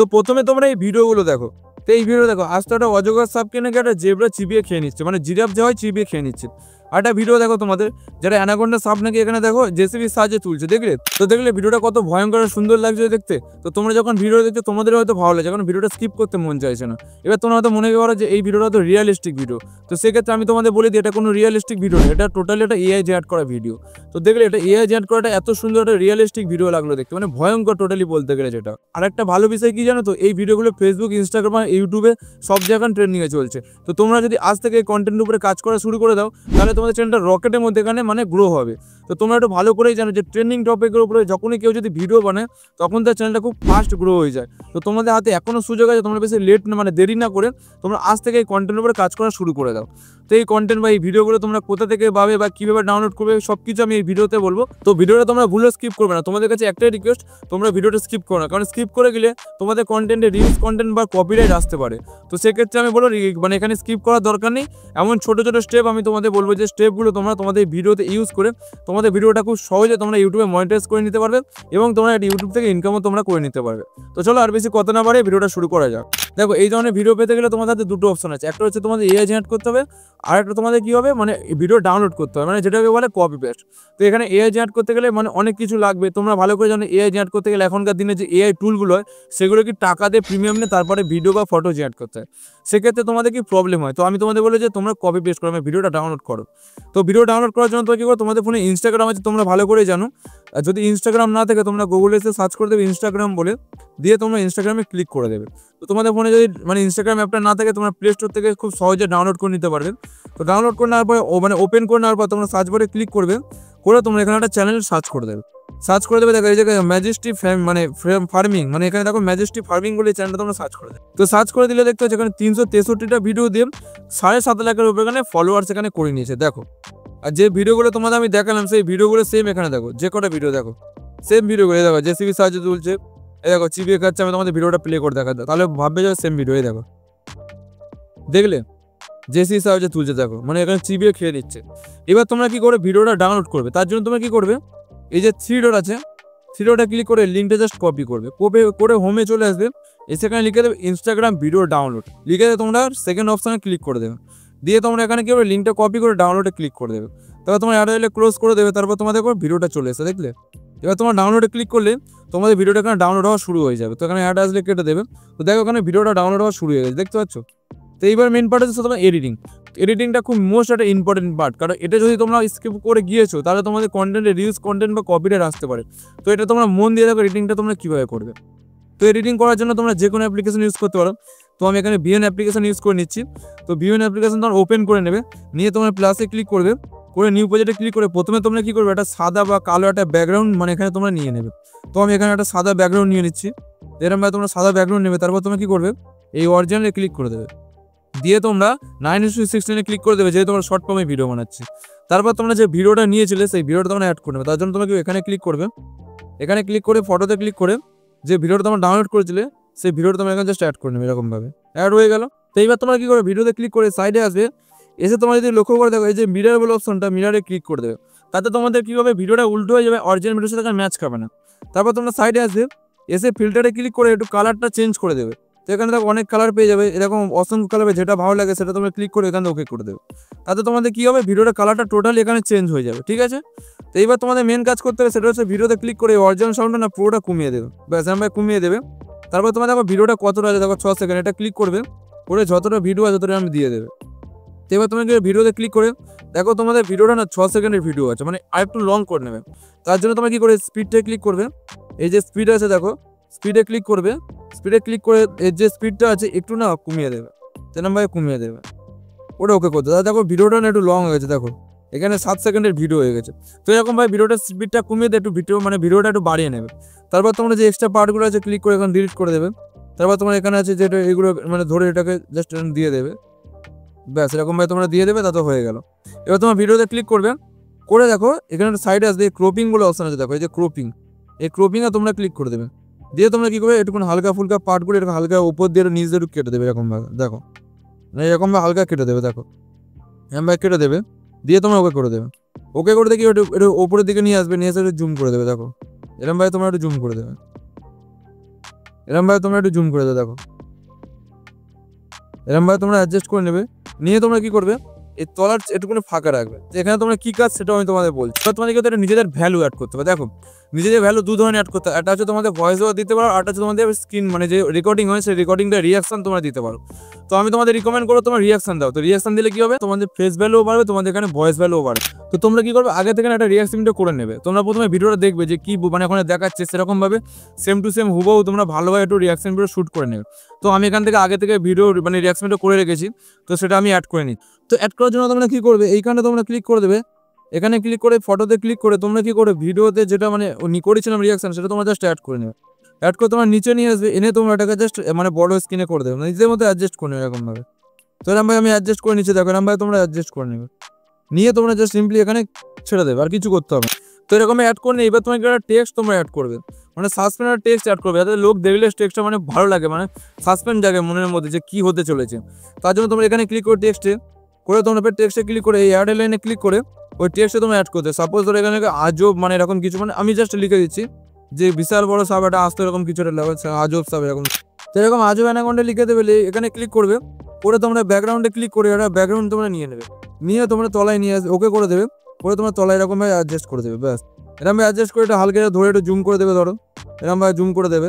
তো প্রথমে তোমরা এই ভিডিওগুলো দেখো। তো এই ভিডিও দেখো, আজ তো একটা অজগর সাপকে নাকি একটা জেব্রা চিবিয়ে খেয়ে নিচ্ছে, মানে জিরাফ যা হয় চিবিয়ে খেয়ে নিচ্ছে। আর একটা ভিডিও দেখো তোমাদের, যারা অ্যানাকোন্ডা সাপ নাকি এখানে দেখো জেসিবির সাহায্যে তুলছে, দেখলে? তো দেখলে ভিডিওটা কত ভয়ঙ্কর আর সুন্দর লাগছে দেখতে। তো তোমরা যখন ভিডিও দেখছো তোমাদের হয়তো ভালো লাগে, যখন ভিডিওটা স্কিপ করতে মন চাইছে না। এবার তোমরা হয়তো মনে করো যে এই ভিডিওটা তো রিয়েলিস্টিক ভিডিও। তো সেক্ষেত্রে আমি তোমাদের বলি দিই, এটা কোনো রিয়েলিস্টিক ভিডিও না, এটা টোটালি একটা এআই জেনারেট করা ভিডিও। তো দেখলে এটা এআই জেনারেট করাটা এত সুন্দর একটা রিয়েলিস্টিক ভিডিও লাগলো দেখতে, মানে ভয়ঙ্কর টোটালি বলতে গেলে যেটা। আর একটা ভালো বিষয় কি জানো তো, এই ভিডিওগুলো ফেসবুক, ইনস্টাগ্রাম আর ইউটিউবে সব জায়গায় ট্রেন্ডিংয়ে চলছে। তো তোমরা যদি আজ থেকে এই কন্টেন্টের উপরে কাজ করা শুরু করে দাও, তাহলে তোমাদের চ্যানেলটা রকেটের মধ্যে এখানে মানে গ্রো হবে। তো তোমরা একটু ভালো করেই জানো যে ট্রেন্ডিং টপিকের উপরে যখনই কেউ যদি ভিডিও বানায়, তখন তার চ্যানেলটা খুব ফাস্ট গ্রো হয়ে যায়। তো তোমাদের হাতে এখনও সুযোগ আছে, তোমরা বেশি লেট না, মানে দেরি না করে তোমরা আজ থেকে এই কন্টেন্টের উপরে কাজ করা শুরু করে দাও। তো এই কন্টেন্ট বা এই ভিডিওগুলো তোমরা কোথা থেকে পাবে বা কীভাবে ডাউনলোড করবে সব কিছু আমি এই ভিডিওতে বলবো। তো ভিডিওটা তোমরা ভুলে স্কিপ করবে না, তোমাদের কাছে একটাই রিকোয়েস্ট, তোমরা ভিডিওটা স্কিপ করো না, কারণ স্কিপ করে গেলে তোমাদের কন্টেন্টে রিলস কন্টেন্ট বা কপিরাইট আসতে পারে। তো সেক্ষেত্রে আমি বলবো মানে এখানে স্কিপ করার দরকার নেই। এমন ছোটো ছোটো স্টেপ আমি তোমাদের বলবো, যে স্টেপগুলো তোমরা তোমাদের ভিডিওতে ইউজ করে তোমাদের ভিডিওটা খুব সহজে তোমরা ইউটিউবে মনিটাইজ করে নিতে পারবে, এবং তোমরা ইউটিউব থেকে ইনকামও তোমরা করে নিতে পারবে। তো চলো আর বেশি কথা না বাড়ে ভিডিওটা শুরু করা যাক। দেখো, এই ধরনের ভিডিও পেতে গেলে তোমাদের হাতে দুটো অপশন আছে, একটা হচ্ছে তোমাদের এআই জেনারেট করতে হবে, আর একটা তোমাদের কি হবে, মানে ভিডিও ডাউনলোড করতে হবে, মানে যেটাকে বলে কপি পেস্ট। তো এখানে এআই জেনারেট করতে গেলে মানে অনেক কিছু লাগবে, তোমরা ভালো করে জানো এআই জেনারেট করতে গেলে এখনকার দিনে যে এআই টুলগুলো হয় সেগুলো কি টাকা দিয়ে প্রিমিয়াম নিয়ে তারপরে ভিডিও বা ফটো জেনারেট করতে হয়। সেক্ষেত্রে তোমাদের কি প্রবলেম হয়, তো আমি তোমাদের বলি যে তোমরা কপি পেস্ট করো, ভিডিওটা ডাউনলোড করো। তো ভিডিও ডাউনলোড করার জন্য তো কি করো, তোমাদের ফোনে ইনস্টাগ্রাম আছে, তোমরা ভালো করে জানো। আর যদি ইনস্টাগ্রাম না থাকে, তোমরা গুগলে এসে সার্চ করে দেবে ইনস্টাগ্রাম বলে, দিয়ে তোমরা ইনস্টাগ্রামে ক্লিক করে দেবে। তো তোমাদের ফোনে যদি মানে ইনস্টাগ্রাম অ্যাপটা না থাকে, তোমরা প্লে স্টোর থেকে খুব সহজে ডাউনলোড করে নিতে পারবে। তো ডাউনলোড করে নেওয়ার পরে মানে ওপেন করে নেওয়ার পর তোমরা সার্চ বারে ক্লিক করবে, করে তোমরা এখানে একটা চ্যানেল সার্চ করে দেবে। সার্চ করে দেবে, দেখো এই জায়গায় ম্যাজেস্টি ফার্মিং, মানে এখানে দেখো ম্যাজেস্টি ফার্মিং বলে চ্যানেলটা তোমরা সার্চ করে দেবে। তো সার্চ করে দিলে দেখতে হচ্ছে এখানে 363টা ভিডিও দিয়ে 7.5 লাখের উপরে এখানে ফলোয়ার্স এখানে করে নিয়েছে, দেখো। আর যে ভিডিওগুলো তোমাদের আমি দেখালাম সেই ভিডিওগুলো সেম এখানে দেখো, যে কটা ভিডিও দেখো সেম ভিডিওগুলো দেখো, জেসিবি সাহায্যে তুলছে, এই দেখো চিবিয়ে খাচ্ছে। আমি তোমাদের ভিডিওটা প্লে করে দেখা, তাহলে ভাববে যে সেম ভিডিও, এই দেখো দেখলে জেসি সাহায্যে তুলছে, দেখো মানে এখানে চিবিয়ে খেয়ে নিচ্ছে। এবার তোমরা কি করে ভিডিওটা ডাউনলোড করবে, তার জন্য তোমরা কি করবে, এই যে 3 ডট আছে, 3 ডটে ক্লিক করে লিঙ্কটা জাস্ট কপি করবে, কপি করে হোমে চলে আসবে, সেখানে লিখে দেবে ইনস্টাগ্রাম ভিডিও ডাউনলোড, লিখে দেবে তোমরা সেকেন্ড অপশানে ক্লিক করে দেবে। দিয়ে তোমরা এখানে কি হবে, লিঙ্কটা কপি করে ডাউনলোডে ক্লিক করে দেবে। তারপর তোমার অ্যাড হলে ক্লোজ করে দেবে, তারপর তোমাদের ভিডিওটা চলে এসে, দেখলে? এবার তোমার ডাউনলোডে ক্লিক করলে তোমাদের ভিডিওটা এখানে ডাউনলোড হওয়া শুরু হয়ে যাবে। তো এখানে অ্যাড আসলে কেটে দেবে। তো দেখো এখানে ভিডিওটা ডাউনলোড হওয়া শুরু হয়ে গেছে, দেখতে পাচ্ছ? তো এইবার মেন পার্ট হচ্ছে তোমার এডিটিংটা খুব মোস্ট একটা ইম্পর্টেন্ট পার্ট, কারণ এটা যদি তোমরা স্কিপ করে গিয়েছো তাহলে তোমাদের কন্টেন্টে রিলস কন্টেন্ট বা কপিরাইট আসতে পারে। তো এটা তোমরা মন দিয়ে দেখো এডিটিংটা তোমরা কীভাবে করবে। তো এডিটিং করার জন্য তোমরা যে কোনো অ্যাপ্লিকেশন ইউজ করতে পারো। তো আমি এখানে ভিএন অ্যাপ্লিকেশন ইউজ করে নিচ্ছি। তো ভিএন অ্যাপ্লিকেশন তোমরা ওপেন করে নেবে, নিয়ে তোমরা প্লাসে ক্লিক করবে, করে নিউ প্রজেক্টে ক্লিক করে প্রথমে তোমরা কী করবে, একটা সাদা বা কালো একটা ব্যাকগ্রাউন্ড মানে এখানে তোমরা নিয়ে নেবে। তো আমি এখানে একটা সাদা ব্যাকগ্রাউন্ড নিয়ে নিচ্ছি। এরকমভাবে তোমরা সাদা ব্যাকগ্রাউন্ড নেবে, তারপর তোমরা কী করবে, এই অরিজিনালে ক্লিক করে দেবে, দিয়ে তোমরা 9:16 ক্লিক করে দেবে, যেহেতু তোমরা শর্ট ফর্মে ভিডিও বানাচ্ছি। তারপর তোমরা যে ভিডিওটা নিয়েছিলে সেই ভিডিওটা তোমরা অ্যাড করে নেবে। তার জন্য তোমাকে এখানে ক্লিক করবে, এখানে ক্লিক করে ফটোতে ক্লিক করে যে ভিডিওটা তোমরা ডাউনলোড করেছিলে সেই ভিডিওটা তোমরা এখানে জাস্ট অ্যাড করে নেবে, এরকমভাবে অ্যাড হয়ে গেল। তো এইবার তোমরা কী করবে, ভিডিওতে ক্লিক করে সাইডে আসবে, এসে তোমরা যদি লক্ষ্য করে দেখো এই যে মিরর বলে অপশনটা, মিররে ক্লিক করে দেবে। তাতে তোমাদের কী হবে, ভিডিওটা উল্টো হয়ে যাবে, অরিজিনাল ভিডিওর সাথে ম্যাচ খাবে না। তারপর তোমরা সাইডে আসবে, এসে ফিল্টারে ক্লিক করে একটু কালারটা চেঞ্জ করে দেবে। তো এখানে দেখো অনেক কালার পেয়ে যাবে, এরকম অসংখ্য কালার, যেটা ভালো লাগে সেটা তোমরা ক্লিক করে এখানে ওকে করে দেবে। তাতে তোমাদের কী হবে, ভিডিওটা কালারটা টোটালি এখানে চেঞ্জ হয়ে যাবে, ঠিক আছে? তো এইবার তোমাদের মেন কাজ করতে হবে, সেটা হচ্ছে ভিডিওতে ক্লিক করে অরিজিনাল সাউন্ডটা না পুরোটা কমিয়ে দেবে, ব্যাস এরকম কমিয়ে দেবে। তারপর তোমার দেখো ভিডিওটা কতটা আছে, দেখো 6 সেকেন্ড, এটা ক্লিক করবে, করে যতটা ভিডিও আছে ততটা আমি দিয়ে দেবে। তো এবার তুমি ভিডিওতে ক্লিক করে দেখো তোমাদের ভিডিওটা না 6 সেকেন্ডের ভিডিও আছে, মানে আরেকটু লং করে নেবে। তার জন্য তোমরা কী করে, স্পিডটা ক্লিক করবে, এই যে স্পিড আছে দেখো, স্পিডে ক্লিক করবে, স্পিডে ক্লিক করে এর যে স্পিডটা আছে একটু না কমিয়ে দেবে, তেরমভাবে কমিয়ে দেবে, ওটা ওকে করতে। দেখো ভিডিওটা না একটু লং হয়ে গেছে, দেখো এখানে 7 সেকেন্ডের ভিডিও হয়ে গেছে। তো এরকমভাবে ভিডিওটার স্পিডটা কমিয়ে দিয়ে একটু ভিডিওটা একটু বাড়িয়ে নেবে। তারপর তোমরা যে এক্সট্রা পার্টগুলো আছে ক্লিক করে এখানে ডিলিট করে দেবে। তারপর তোমার এখানে আছে যেটা এগুলো মানে ধরে এটাকে জাস্ট দিয়ে দেবে, ব্যাস এরকমভাবে তোমরা দিয়ে দেবে, তাতে হয়ে গেল। এবার তোমার ভিডিওতে ক্লিক করবে, করে দেখো এখানে সাইডে আসবে ক্রপিং বলে অপশন আছে, দেখো এই যে ক্রপিং, এই ক্রপিংয়ে তোমরা ক্লিক করে দেবে। দিয়ে তোমরা কী করবে, একটু হালকা ফুলকা পার্টগুলো এরকম হালকা উপর দিয়ে নিচ দিয়ে কেটে দেবে, এরকমভাবে দেখো, এরকমভাবে হালকা কেটে দেবে, দেখো এরকমভাবে কেটে দেবে। দিয়ে তোমরা ওকে করে দেবে, ওকে করে দেখি একটু ওপরের দিকে নিয়ে আসবে, নিয়ে এসে একটু জুম করে দেবে, দেখো এরকমভাবে তোমরা একটু জুম করে দেবে। এরকম ভাবে তোমরা একটু জুম করে দাও, দেখো এরকম ভাবে তোমরা অ্যাডজাস্ট করে নেবে। নিয়ে তোমরা কি করবে, এই তলার একটুখানি ফাঁকা রাখবে। এখানে তোমরা কি কাজ সেটাও আমি তোমাদের বলছি। এবার তোমাদেরকে তো নিজেদের ভ্যালু অ্যাড করতে হবে। দেখো নিজেদের ভ্যালু দু ধরনের অ্যাড করতে হবে, একটা হচ্ছে তোমাদের ভয়েস ওভার দিতে পারো, আর একটা হচ্ছে তোমাদের স্ক্রিন মানে যে রেকর্ডিং হয় সেই রেকর্ডিংটা রিয়াকশন তোমরা দিতে পারো। তো আমি তোমাদের রিকমেন্ড করবো তোমরা রিয়াকশন দাও। তো রিয়াকশন দিলে কি হবে, তোমাদের ফেস ভ্যালুও বাড়বে, তোমাদের এখানে ভয়েস ভ্যালুও বাড়বে। তো তোমরা কি করবে, আগে থেকে একটা রিয়াকশনটা করে নেবে। তোমরা প্রথমে ভিডিওটা দেখবে যে কি মানে ওখানে দেখাচ্ছে, সেরকম ভাবে সেম টু সেম হুবহু তোমরা ভালোভাবে একটু রিয়াকশন ভিডিও শুট করে নেবে। তো আমি এখান থেকে আগে থেকে ভিডিও মানে রিয়াকশনটা করে রেখেছি, তো সেটা আমি অ্যাড করে নিই। তো অ্যাড করার জন্য তোমরা কি করবে, এইখানে তোমরা ক্লিক করে দেবে, এখানে ক্লিক করে ফটোতে ক্লিক করে তোমরা কি করবে, ভিডিওতে যেটা মানে করেছিলাম রিয়াকশন সেটা তোমরা জাস্ট অ্যাড করে নেবে। অ্যাড করে তোমরা নিচে নিয়ে আসবে, এনে তোমরা এটাকে জাস্ট মানে বড় স্ক্রিনে করে দেবে, নিজের মতো অ্যাডজাস্ট করে নেবে এরকম ভাবে। তো এরকম ভাবে আমি অ্যাডজাস্ট করে নিচ্ছি, দেখো এরকম ভাবে তোমরা অ্যাডজাস্ট করে নেবে। নিয়ে তোমরা জাস্ট সিম্পলি এখানে ছেড়ে দেবে, আর কিছু করতে হবে। তো এরকম অ্যাড করে নিয়ে এবার তোমাকে একটা টেক্সট তোমরা অ্যাড করবে, মানে সাসপেন্ডার টেক্সট অ্যাড করবে, যাতে লোক দেখলে টেক্সটটা মানে ভালো লাগে, মানে সাসপেন্স জাগে মনের মধ্যে যে কি হতে চলেছে। তার জন্য তোমরা এখানে ক্লিক করে টেক্সটে করে তোমরা টেক্সটে ক্লিক করে এই অ্যাড লাইনে ক্লিক করে ওই টেক্সটে তোমরা অ্যাড করতে। সাপোজ ধরো এখানে আজব মানে এরকম কিছু, মানে আমি জাস্ট লিখে দিচ্ছি যে বিশাল বড় সাপ একটা আসতো, এরকম কিছু একটা আজব সাপ এরকম। তো এরকম আজব অ্যানাকোন্ডা লিখে দেবে, এখানে ক্লিক করবে করে তোমরা ব্যাকগ্রাউন্ডে ক্লিক করে একটা ব্যাকগ্রাউন্ড তোমরা নিয়ে নেবে, নিয়ে তোমরা তলায় নিয়ে আসবে, ওকে করে দেবে, করে তোমরা তলায় এরকমভাবে অ্যাডজাস্ট করে দেবে। ব্যাস এরকমভাবে অ্যাডজাস্ট করে এটা হালকা ধরে একটু জুম করে দেবে, ধরো এরকমভাবে জুম করে দেবে,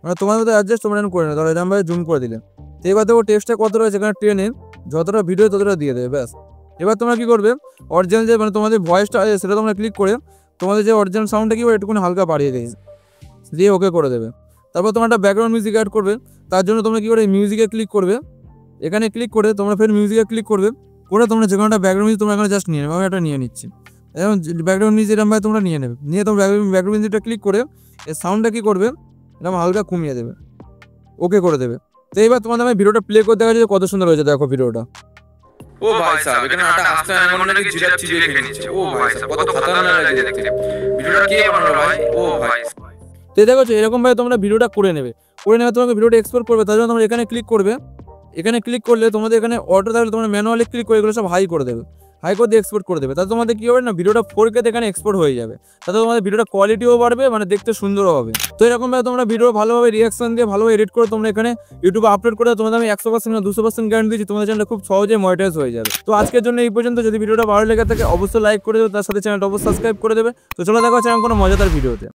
মানে তোমার মতো অ্যাডজাস্ট তোমরা করে নেবে, ধরো এরকমভাবে জুম করে দিলে। তো এবার দেখো টেক্সটটা কত রয়েছে, এখানে ট্রেনে যতটা ভিডিও ততটা দিয়ে দেবে। ব্যাস এবার তোমরা কি করবে, অরিজিনাল যে মানে তোমাদের ভয়েসটা আছে সেটা তোমরা ক্লিক করে তোমাদের যে অরিজিনাল সাউন্ডটা কি একটুখানি হালকা বাড়িয়ে দিয়ে ওকে করে দেবে। তারপর তোমরা একটা ব্যাকগ্রাউন্ড মিউজিক অ্যাড করবে, তার জন্য তোমরা কি করে মিউজিকে ক্লিক করবে, এখানে ক্লিক করে তোমরা ফের মিউজিকে ক্লিক করবে, করে তোমরা যে কোনো একটা ব্যাকগ্রাউন্ড মিউজিক তোমরা এখানে জাস্ট নিয়ে নেবে। আমি একটা নিয়ে নিচ্ছি, এবং ব্যাকগ্রাউন্ড মিউজিক এরকম ভাবে তোমরা নিয়ে নেবে, নিয়ে তোমরা ব্যাকগ্রাউন্ড মিউজিকটা ক্লিক করে এই সাউন্ডটা কি করবে এরকম হালকা কমিয়ে দেবে, ওকে করে দেবে। তো এইবার তোমাদের আমি ভিডিওটা প্লে করে দেখা যাচ্ছে কত সুন্দর হয়েছে, দেখো ভিডিওটা। ओ भाई साहब এখানে আটা আস্তে অ্যানাকোন্ডা নাকি জিরাফ চিবিয়ে খেয়ে নিচ্ছে। ও ভাই সাহেব কত খতরনাক লাগে দেখতে। ভিডিওটা কে বানালো ভাই? ও ভাই। তো দেখো এরকম ভাবে তোমরা ভিডিওটা করে নেবে, করে নেবে তোমাকে ভিডিওটা এক্সপোর্ট করবে। তার জন্য তোমরা এখানে ক্লিক করবে, এখানে ক্লিক করলে তোমাদের এখানে অটো থাকলে তোমরা ম্যানুয়ালি ক্লিক করে এগুলো সব হাই করে দেবে, হাই করে দিয়ে এক্সপোর্ট করে দেবে। তাতে তোমাদের কী হবে না, ভিডিওটা 4K এখানে এক্সপোর্ট হয়ে যাবে, তাতে তোমাদের ভিডিওটা কোয়ালিটিও বাড়বে, মানে দেখতে সুন্দরও হবে। তো এরকমভাবে তোমরা ভিডিও ভালোভাবে রিয়াকশন দিয়ে ভালোভাবে এডিট করে তোমরা এখানে ইউটিউবে আপলোড করে তোমাদের আমি 100% না 200% গ্যারান্টি দিচ্ছি তোমাদের চ্যানেলটা খুব সহজে মনিটাইজ হয়ে যাবে। তো আজকের জন্য এই পর্যন্ত। যদি ভিডিওটা ভালো লেগে থাকে অবশ্যই লাইক করে দেবে, তার সাথে চ্যানেলটা অবশ্যই সাবস্ক্রাইব করে দেবে। তো চলো দেখা হচ্ছে কোনো মজাদার ভিডিওতে।